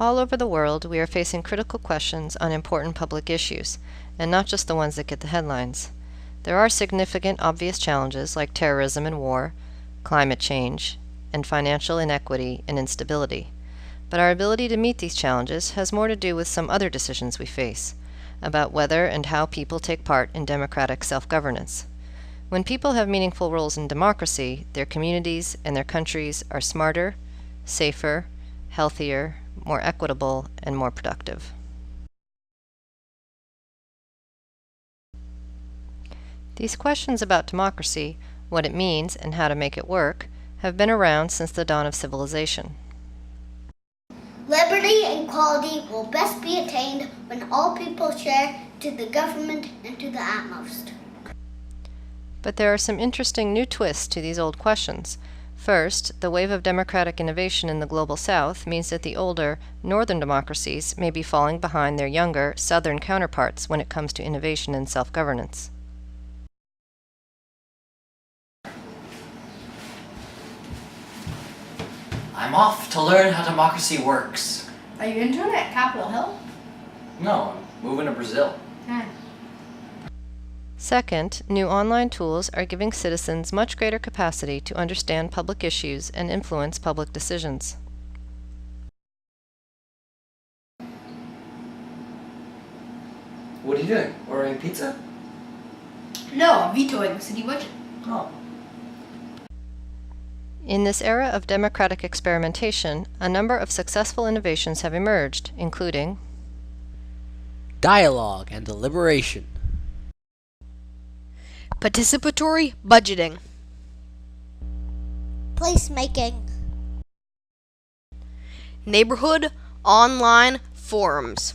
All over the world, we are facing critical questions on important public issues, and not just the ones that get the headlines. There are significant, obvious challenges like terrorism and war, climate change, and financial inequity and instability. But our ability to meet these challenges has more to do with some other decisions we face, about whether and how people take part in democratic self-governance. When people have meaningful roles in democracy, their communities and their countries are smarter, safer, healthier, more equitable, and more productive. These questions about democracy, what it means and how to make it work, have been around since the dawn of civilization. Liberty and equality will best be attained when all people share to the government and to the utmost. But there are some interesting new twists to these old questions. First, the wave of democratic innovation in the global south means that the older, northern democracies may be falling behind their younger, southern counterparts when it comes to innovation and self-governance. I'm off to learn how democracy works. Are you interning at Capitol Hill? No, I'm moving to Brazil. Second, new online tools are giving citizens much greater capacity to understand public issues and influence public decisions. What are you doing? Ordering pizza? No, I'm vetoing the city budget. Oh. In this era of democratic experimentation, a number of successful innovations have emerged, including dialogue and deliberation, participatory budgeting, Placemaking. neighborhood online forums,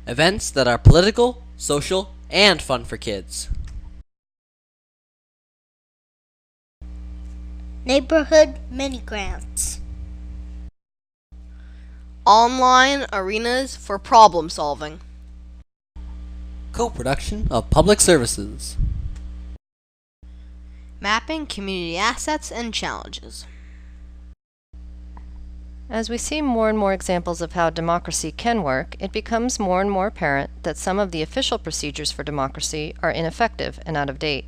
events that are political, social, and fun for kids, Neighborhood mini grants. online arenas for problem solving, co-production of public services, mapping community assets and challenges. As we see more and more examples of how democracy can work, it becomes more and more apparent that some of the official procedures for democracy are ineffective and out of date.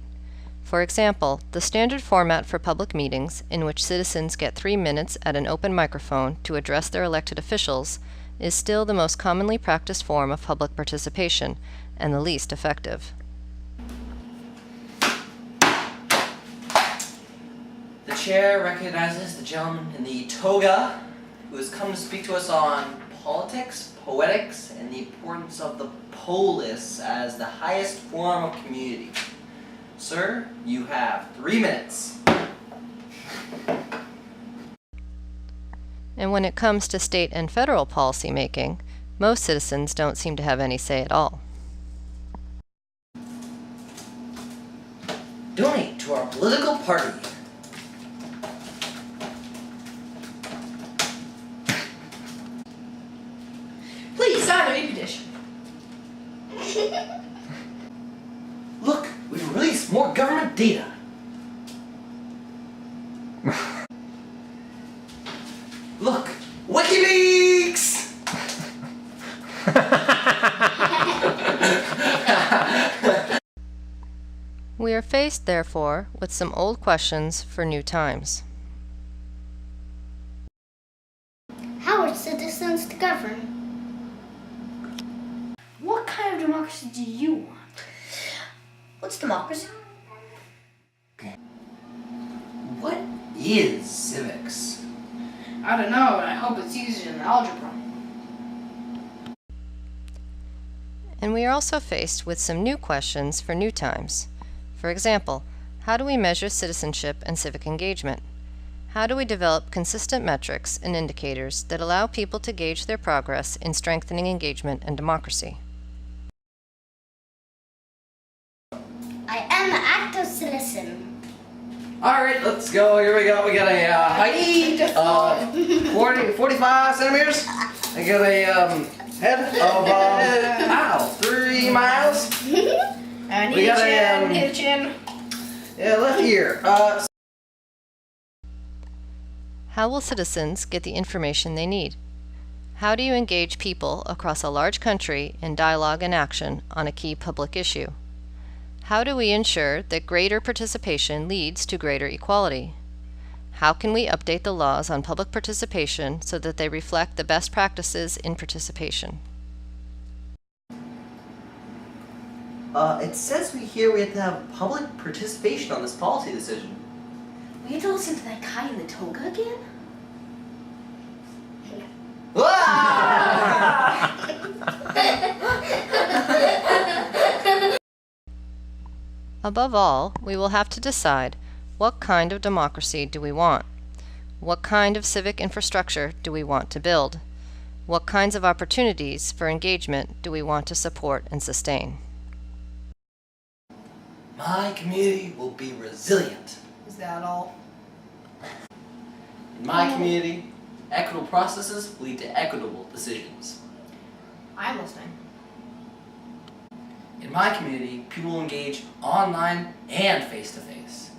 For example, the standard format for public meetings, in which citizens get 3 minutes at an open microphone to address their elected officials, is still the most commonly practiced form of public participation and the least effective. The chair recognizes the gentleman in the toga who has come to speak to us on politics, poetics, and the importance of the polis as the highest form of community. Sir, you have 3 minutes. And when it comes to state and federal policy making, most citizens don't seem to have any say at all. Donate to our political party. Please sign a petition. Look, we've released more government data. Look, WikiLeaks! We are faced, therefore, with some old questions for new times. How are citizens to govern? What kind of democracy do you want? What's democracy? What is civics? I don't know, but I hope it's easier than algebra. And we are also faced with some new questions for new times. For example, how do we measure citizenship and civic engagement? How do we develop consistent metrics and indicators that allow people to gauge their progress in strengthening engagement and democracy? I am an active citizen. Alright, let's go. Here we go. We got a height of 45 centimeters. I got a head of 3 miles. And We got a, hitchin. Yeah, left ear. How will citizens get the information they need? How do you engage people across a large country in dialogue and action on a key public issue? How do we ensure that greater participation leads to greater equality? How can we update the laws on public participation so that they reflect the best practices in participation? It says we have to have public participation on this policy decision. We have to listen to that guy in the toga again? Above all, we will have to decide what kind of democracy do we want? What kind of civic infrastructure do we want to build? What kinds of opportunities for engagement do we want to support and sustain? My community will be resilient. Is that all? In my community, equitable processes lead to equitable decisions. I'm listening. In my community, people will engage online and face-to-face.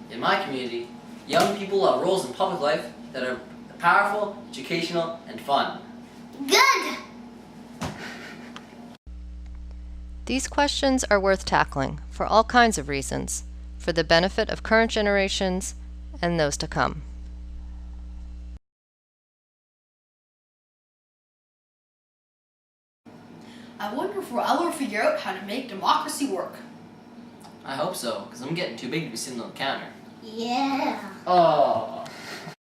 In my community, young people have roles in public life that are powerful, educational, and fun. Good! These questions are worth tackling for all kinds of reasons, for the benefit of current generations and those to come. I wonder if we'll ever figure out how to make democracy work. I hope so, because I'm getting too big to be sitting on the counter. Yeah. Oh.